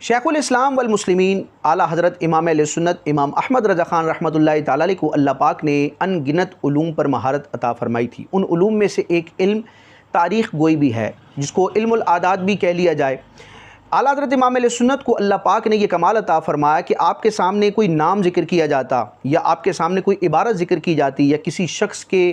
शेखुल इस्लाम वल मुस्लिमीन आला हज़रत इमाम अहले सुन्नत इमाम अहमद रज़ा ख़ान रहमतुल्लाहि तआला अलैह को अल्लाह पाक ने अनगिनत उलूम पर महारत अता फ़रमाई थी। उन उलूम में से एक इल्म तारीख़ गोई भी है, जिसको इल्मुल आदात भी कह लिया जाए। आला हज़रत इमाम अहले सुन्नत को अल्लाह पाक ने यह कमाल अता फ़रमाया कि आपके सामने कोई नाम ज़िक्र किया जाता या आपके सामने कोई इबारत ज़िक्र की जाती या किसी शख्स के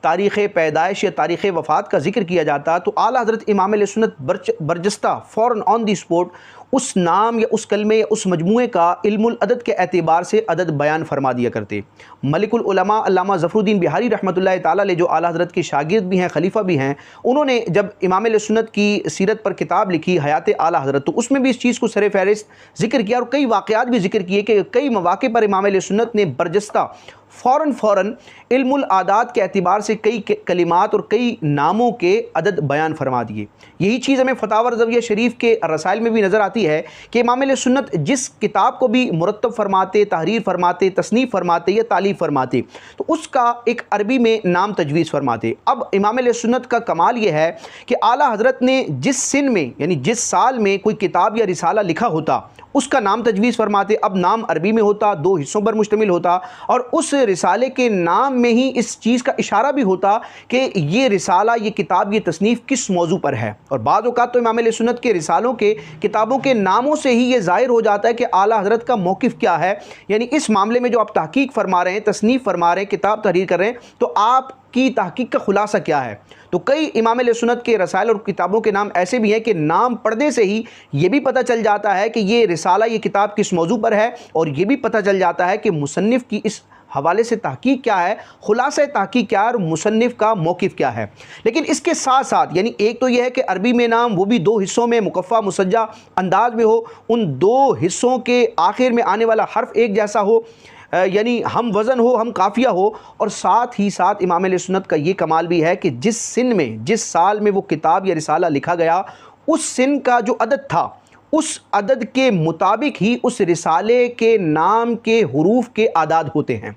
तारीख़ पैदाइश या तारीख़ वफ़ात का ज़िक्र किया जाता तो आला हज़रत इमाम अहले सुन्नत बरजस्ता फ़ौरन ऑन दी स्पॉट उस नाम या उस कलमे या उस मजमूए का इल्मुल अदद के एतबार से अदद बयान फरमा दिया करते। मलिकुल उलमा अल्लामा ज़फ़रुद्दीन बिहारी रहमतुल्लाहि तआला अलैह जो आला हज़रत के शागिर्द भी हैं, खलीफा भी हैं, उन्होंने जब इमाम अहले सुन्नत की सीरत पर किताब लिखी हयात आला हज़रत, तो उसमें भी इस चीज़ को सर फ़हरिस्त ज़िक्र किया और कई वाक़यात भी ज़िक्र किए कि कई मौक़े पर इमाम अहले सुन्नत ने बरजस्ता फ़ौरन इल्मुल आदात के एतबार से कई कलिमात और कई नामों के अदद बयान फरमा दिए। यही चीज़ हमें फ़तावा रज़विया शरीफ के रसाइल में भी नज़र आती है कि इमाम अहले सुन्नत जिस किताब को भी मुरत्तब फरमाते, तहरीर फरमाते, तसनीफ़ फरमाते या तालीफ़ फरमाते तो उसका एक अरबी में नाम तजवीज़ फरमाते। अब इमाम अहले सुन्नत का कमाल ये है कि आला हज़रत ने जिस सिन में यानी जिस साल में कोई किताब या रिसाला लिखा होता उसका नाम तजवीज़ फरमाते। अब नाम अरबी में होता, 2 हिस्सों पर मुश्तमिल होता और उस रिसाले के नाम में ही इस चीज़ का इशारा भी होता कि ये रिसाला, ये किताब, ये तसनीफ़ किस मौजू पर है। और बाज़ औक़ात तो इमाम अहले सुन्नत के रिसालों के, किताबों के नामों से ही ये ज़ाहिर हो जाता है कि आला हज़रत का मौक़िफ़ क्या है, यानी इस मामले में जो आप तहक़ीक़ फरमा रहे हैं, तसनीफ़ फरमा रहे हैं, किताब तहरीर कर रहे हैं, तो आपकी तहक़ीक़ का खुलासा क्या है। तो कई इमाम अहले सुन्नत के रसाइल और किताबों के नाम ऐसे भी हैं कि नाम पढ़ने से ही ये भी पता चल जाता है कि ये रिसाला, ये किताब किस मौजू पर है और ये भी पता चल जाता है कि मुसन्निफ़ की इस हवाले से तहक़ीक़ क्या है, खुलासा तहक़ीक़ क्या है और मुसन्निफ़ का मौक़िफ़ क्या है। लेकिन इसके साथ साथ यानी एक तो यह है कि अरबी में नाम वो भी 2 हिस्सों में मुकफ़ा मुसज्जा अंदाज में हो, उन 2 हिस्सों के आखिर में आने वाला हर्फ एक जैसा हो, यानी हम वज़न हो, हम काफ़िया हो, और साथ ही साथ इमाम अहले सुन्नत का ये कमाल भी है कि जिस सिन में, जिस साल में वो किताब या रिसाला लिखा गया, उस सिन का जो अदद था उस अदद के मुताबिक ही उस रिसाले के नाम के हुरूफ के आदाद होते हैं।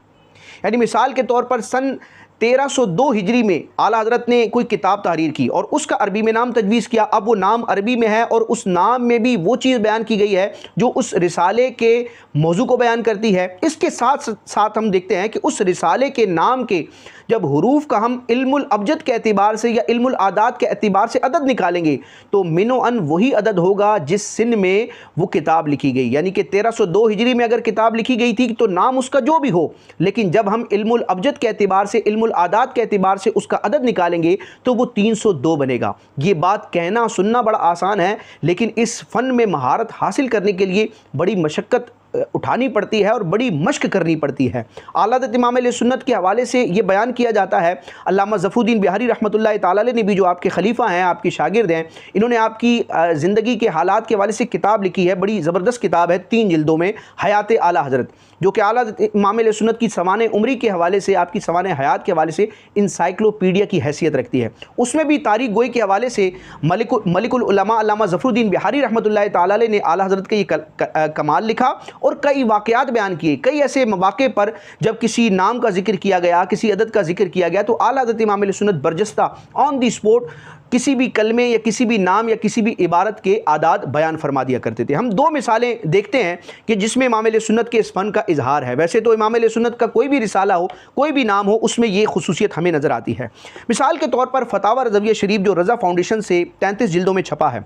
यानी मिसाल के तौर पर सन 1302 हिजरी में आला हज़रत ने कोई किताब तहरीर की और उसका अरबी में नाम तजवीज़ किया। अब वो नाम अरबी में है और उस नाम में भी वो चीज़ बयान की गई है जो उस रिसाले के मौजू को बयान करती है। इसके साथ साथ हम देखते हैं कि उस रिसाले के नाम के जब हुरूफ का हम इल्मुल अबजद के एतबार से या इल्मुल आदात के एतबार से अदद निकालेंगे तो मिनो अन वही अदद होगा जिस सिन में वो किताब लिखी गई। यानी कि 1302 हिजरी में अगर किताब लिखी गई थी तो नाम उसका जो भी हो, लेकिन जब हम इल्मुल अबजद के एतबार से, इल्मुल आदात के एतबार से उसका अदद निकालेंगे तो वो 302 बनेगा। ये बात कहना सुनना बड़ा आसान है, लेकिन इस फ़न में महारत हासिल करने के लिए बड़ी मशक्क़त उठानी पड़ती है और बड़ी मश्क करनी पड़ती है। आला हज़रत इमाम अहले सुन्नत के हवाले से ये बयान किया जाता है, अल्लामा ज़फ़रुद्दीन बिहारी रहमतुल्लाहि तआला अलैह ने भी, जो आपके खलीफा हैं, आपके शागिर्द हैं, इन्होंने आपकी ज़िंदगी के हालात के हवाले से किताब लिखी है। बड़ी ज़बरदस्त किताब है, 3 जिल्दों में, हयात आला हज़रत, जो कि आला हज़रत इमाम अहले सुन्नत की सवाने उम्री के हवाले से, आपकी सवाने हयात के हवाले से इंसाइक्लोपीडिया की हैसियत रखती है। उसमें भी तारीख़ गोई के हवाले से मलिकुल उलमा अल्लामा ज़फ़रुद्दीन बिहारी रहमतुल्लाहि तआला अलैह ने आला हज़रत का ये कमाल लिखा और कई वाक़यात बयान किए। कई ऐसे मौक़े पर जब किसी नाम का जिक्र किया गया, किसी अदद का जिक्र किया गया, तो आला हज़रत इमाम अहले सुन्नत बरजस्ता ऑन दी स्पॉट किसी भी कलमे या किसी भी नाम या किसी भी इबारत के आदाद बयान फरमा दिया करते थे। हम 2 मिसालें देखते हैं कि जिसमें इमाम अहले सुन्नत के इस फ़न का इजहार है। वैसे तो इमाम अहले सुन्नत का कोई भी रिसाला हो, कोई भी नाम हो, उसमें ये खुसूसियत हमें नज़र आती है। मिसाल के तौर पर फ़तावा रज़विया शरीफ जो रज़ा फाउंडेशन से 33 जिल्दों में छपा है,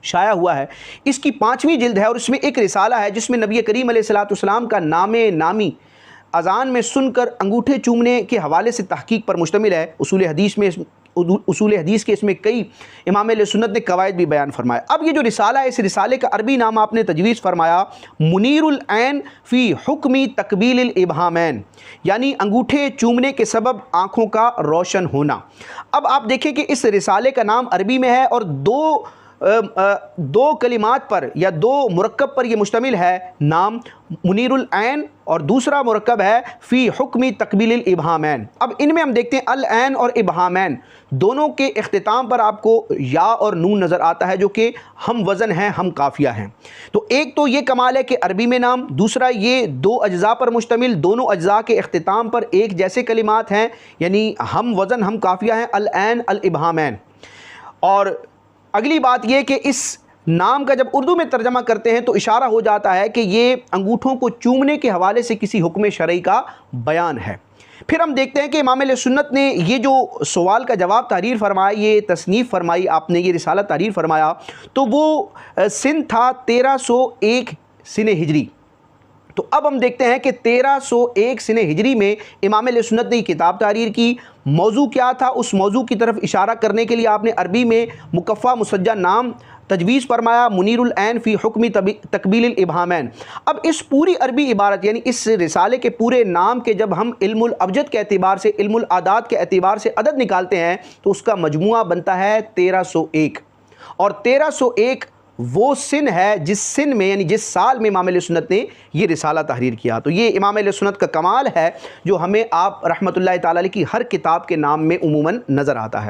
शाया हुआ है, इसकी 5वीं जिल्द है और इसमें एक रिसाला है जिसमें नबी करीम अलैहिस्सलाम का नामे नामी अज़ान में सुनकर अंगूठे चूमने के हवाले से तहक़ीक़ पर मुश्तमिल है। उसूल हदीस के इसमें कई इमाम अहले सुन्नत ने कवायद भी बयान फरमाया। अब ये जो रिसाला है, इस रिसाले का अरबी नाम आपने तजवीज़ फरमाया मुनीरुल ऐन फ़ी हुक्मी तकबीलिल इब्हामैन, यानी अंगूठे चूमने के सबब आँखों का रोशन होना। अब आप देखें कि इस रिसाले का नाम अरबी में है और दो कलिमात पर या 2 मुरक्कब पर यह मुश्तमिल है, नाम मुनीरुल ऐन और दूसरा मुरक्कब है फ़ी हुक्मी तकबीलिल इब्हामैन। अब इनमें हम देखते हैं अल ऐन और इब्हामैन दोनों के इख्तिताम पर आपको या और नून नज़र आता है, जो कि हम वज़न हैं, हम काफ़िया हैं। तो एक तो ये कमाल है कि अरबी में नाम, दूसरा ये 2 अज्ज़ा पर मुश्तमिल, दोनों अज्ज़ा के इख्तिताम पर एक जैसे कलिमात हैं, यानी हम वज़न हम काफ़िया हैं, अल ऐन अल इब्हामैन। और अगली बात यह कि इस नाम का जब उर्दू में तर्जमा करते हैं तो इशारा हो जाता है कि ये अंगूठों को चूमने के हवाले से किसी हुक्म शरई का बयान है। फिर हम देखते हैं कि इमाम अहले सुन्नत ने ये जो सवाल का जवाब तहरीर फरमाया, ये तसनीफ़ फरमाई आपने, ये रिसाला तहरीर फरमाया, तो वो सिन था 1301 सिने हिजरी। तो अब हम देखते हैं कि 1301 सिने हिजरी में इमाम अहले सुन्नत ने किताब तहरीर की। मौजू क्या था, उस मौजू की तरफ इशारा करने के लिए आपने अरबी में मुकफ़ा मुसज्जा नाम तजवीज़ फरमाया, मुनीरुल ऐन फ़ी हुक्मी तकबील इब्हामैन। अब इस पूरी अरबी इबारत यानी इस रिसाले के पूरे नाम के जब हम इल्मुल अबजद के एतबार से, इल्मुल आदात के एतबार से अदद निकालते हैं तो उसका मजमुआ बनता है 1301। और 1301 वो सिन है जिस सिन में यानी जिस साल में इमाम अहले सुन्नत ने ये रिसाला तहरीर किया। तो ये इमाम अहले सुन्नत का कमाल है जो हमें आप रहमतुल्लाह ताला अलैह की हर किताब के नाम में उमूमन नज़र आता है।